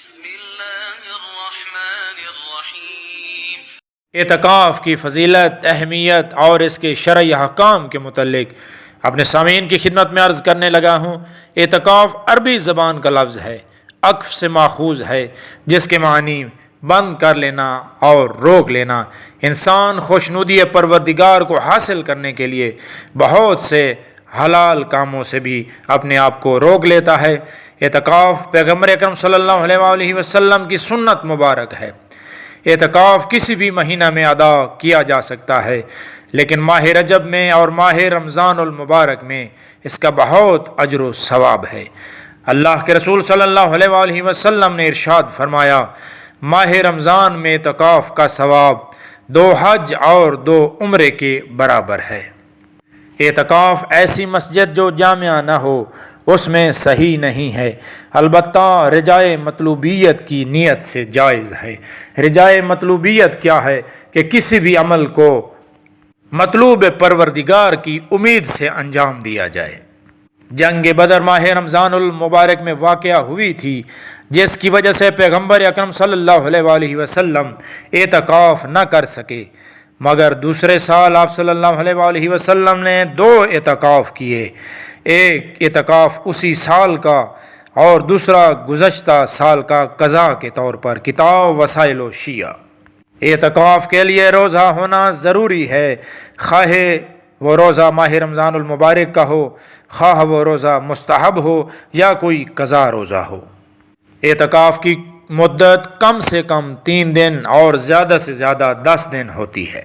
بسم اللہ الرحمن الرحیم۔ اعتکاف کی فضیلت، اہمیت اور اس کے شرعی احکام کے متعلق اپنے سامعین کی خدمت میں عرض کرنے لگا ہوں۔ اعتکاف عربی زبان کا لفظ ہے، عکف سے ماخوذ ہے، جس کے معنی بند کر لینا اور روک لینا۔ انسان خوشنودی پروردگار کو حاصل کرنے کے لیے بہت سے حلال کاموں سے بھی اپنے آپ کو روک لیتا ہے۔ اعتکاف پیغمبر اکرم صلی اللہ علیہ وآلہ وسلم کی سنت مبارک ہے۔ اعتکاف کسی بھی مہینہ میں ادا کیا جا سکتا ہے، لیکن ماہ رجب میں اور ماہ رمضان المبارک میں اس کا بہت اجر و ثواب ہے۔ اللہ کے رسول صلی اللہ علیہ وآلہ وسلم نے ارشاد فرمایا، ماہ رمضان میں اعتکاف کا ثواب 2 حج اور 2 عمرے کے برابر ہے۔ اعتکاف ایسی مسجد جو جامع نہ ہو اس میں صحیح نہیں ہے، البتہ رجائے مطلوبیت کی نیت سے جائز ہے۔ رجائے مطلوبیت کیا ہے؟ کہ کسی بھی عمل کو مطلوب پروردگار کی امید سے انجام دیا جائے۔ جنگ بدر ماہ رمضان المبارک میں واقعہ ہوئی تھی، جس کی وجہ سے پیغمبر اکرم صلی اللہ علیہ وآلہ وسلم اعتکاف نہ کر سکے، مگر دوسرے سال آپ صلی اللہ علیہ وآلہ وسلم نے 2 اعتکاف کیے، ایک اعتکاف اسی سال کا اور دوسرا گزشتہ سال کا قضا کے طور پر۔ کتاب وسائل و شیعہ۔ اعتکاف کے لیے روزہ ہونا ضروری ہے، خواہ وہ روزہ ماہ رمضان المبارک کا ہو، خواہ وہ روزہ مستحب ہو یا کوئی قضا روزہ ہو۔ اعتکاف کی مدت کم سے کم 3 دن اور زیادہ سے زیادہ 10 دن ہوتی ہے۔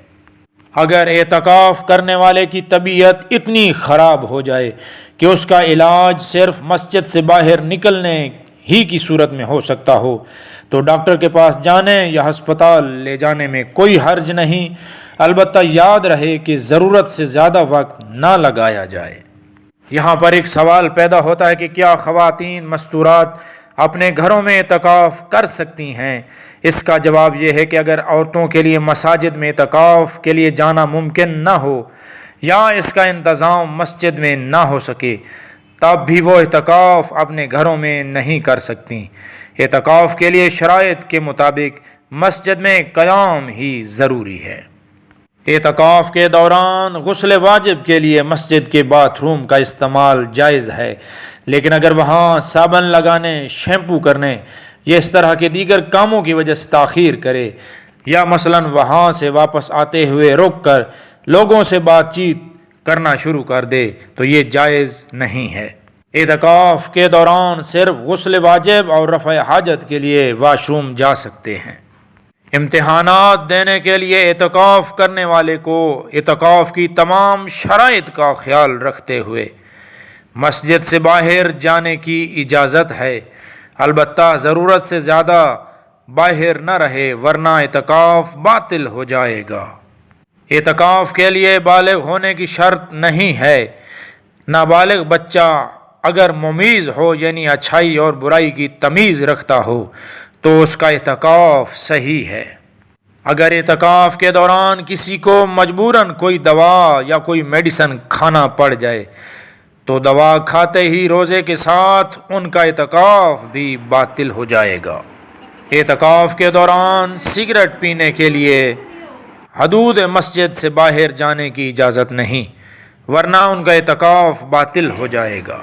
اگر اعتکاف کرنے والے کی طبیعت اتنی خراب ہو جائے کہ اس کا علاج صرف مسجد سے باہر نکلنے ہی کی صورت میں ہو سکتا ہو، تو ڈاکٹر کے پاس جانے یا ہسپتال لے جانے میں کوئی حرج نہیں، البتہ یاد رہے کہ ضرورت سے زیادہ وقت نہ لگایا جائے۔ یہاں پر ایک سوال پیدا ہوتا ہے کہ کیا خواتین مستورات اپنے گھروں میں اعتکاف کر سکتی ہیں؟ اس کا جواب یہ ہے کہ اگر عورتوں کے لیے مساجد میں اعتکاف کے لیے جانا ممکن نہ ہو یا اس کا انتظام مسجد میں نہ ہو سکے، تب بھی وہ اعتکاف اپنے گھروں میں نہیں کر سکتی۔ اعتکاف کے لیے شرائط کے مطابق مسجد میں قیام ہی ضروری ہے۔ اعتکاف کے دوران غسل واجب کے لیے مسجد کے باتھ روم کا استعمال جائز ہے، لیکن اگر وہاں صابن لگانے، شیمپو کرنے یا اس طرح کے دیگر کاموں کی وجہ سے تاخیر کرے، یا مثلاً وہاں سے واپس آتے ہوئے رک کر لوگوں سے بات چیت کرنا شروع کر دے تو یہ جائز نہیں ہے۔ اعتکاف کے دوران صرف غسل واجب اور رفع حاجت کے لیے واش روم جا سکتے ہیں۔ امتحانات دینے کے لیے اعتکاف کرنے والے کو اعتکاف کی تمام شرائط کا خیال رکھتے ہوئے مسجد سے باہر جانے کی اجازت ہے، البتہ ضرورت سے زیادہ باہر نہ رہے ورنہ اعتکاف باطل ہو جائے گا۔ اعتکاف کے لیے بالغ ہونے کی شرط نہیں ہے۔ نابالغ بچہ اگر ممیز ہو، یعنی اچھائی اور برائی کی تمیز رکھتا ہو، تو اس کا اعتکاف صحیح ہے۔ اگر اعتکاف کے دوران کسی کو مجبوراً کوئی دوا یا کوئی میڈیسن کھانا پڑ جائے تو دوا کھاتے ہی روزے کے ساتھ ان کا اعتکاف بھی باطل ہو جائے گا۔ اعتکاف کے دوران سگریٹ پینے کے لیے حدود مسجد سے باہر جانے کی اجازت نہیں، ورنہ ان کا اعتکاف باطل ہو جائے گا۔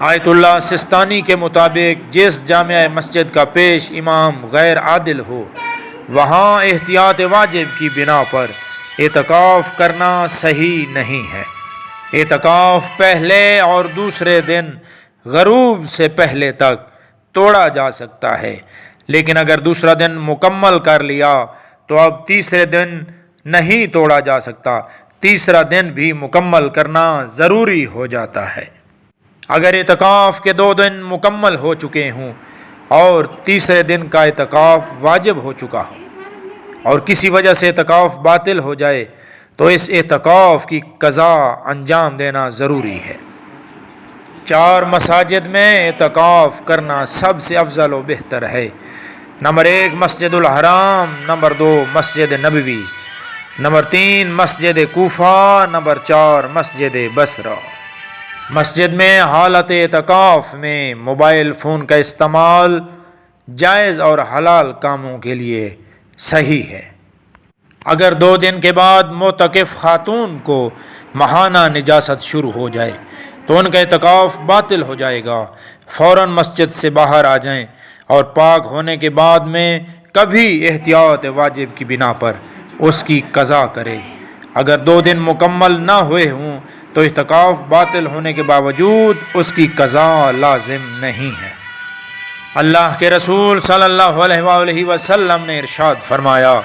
آیت اللہ سستانی کے مطابق جس جامع مسجد کا پیش امام غیر عادل ہو، وہاں احتیاط واجب کی بنا پر اعتکاف کرنا صحیح نہیں ہے۔ اعتکاف پہلے اور دوسرے دن غروب سے پہلے تک توڑا جا سکتا ہے، لیکن اگر دوسرا دن مکمل کر لیا تو اب تیسرے دن نہیں توڑا جا سکتا، تیسرا دن بھی مکمل کرنا ضروری ہو جاتا ہے۔ اگر اعتکاف کے 2 دن مکمل ہو چکے ہوں اور تیسرے دن کا اعتکاف واجب ہو چکا ہو اور کسی وجہ سے اعتکاف باطل ہو جائے تو اس اعتکاف کی قضا انجام دینا ضروری ہے۔ 4 مساجد میں اعتکاف کرنا سب سے افضل و بہتر ہے۔ نمبر 1 مسجد الحرام، نمبر 2 مسجد نبوی، نمبر 3 مسجد کوفہ، نمبر 4 مسجد بصرہ۔ مسجد میں حالت اعتکاف میں موبائل فون کا استعمال جائز اور حلال کاموں کے لیے صحیح ہے۔ اگر 2 دن کے بعد معتکف خاتون کو ماہانہ نجاست شروع ہو جائے تو ان کا اعتکاف باطل ہو جائے گا۔ فوراً مسجد سے باہر آ جائیں اور پاک ہونے کے بعد میں کبھی احتیاط واجب کی بنا پر اس کی قضا کرے۔ اگر 2 دن مکمل نہ ہوئے ہوں تو اعتکاف باطل ہونے کے باوجود اس کی قضا لازم نہیں ہے۔ اللہ کے رسول صلی اللہ علیہ وآلہ وسلم نے ارشاد فرمایا،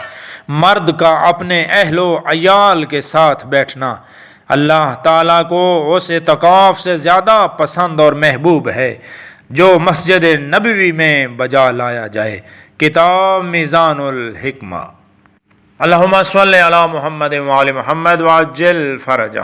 مرد کا اپنے اہل و عیال کے ساتھ بیٹھنا اللہ تعالیٰ کو اس اعتکاف سے زیادہ پسند اور محبوب ہے جو مسجد نبوی میں بجا لایا جائے۔ کتاب میزان الحکمہ۔ اللہم صلی علی محمد وعلی محمد وعجل فرجہ۔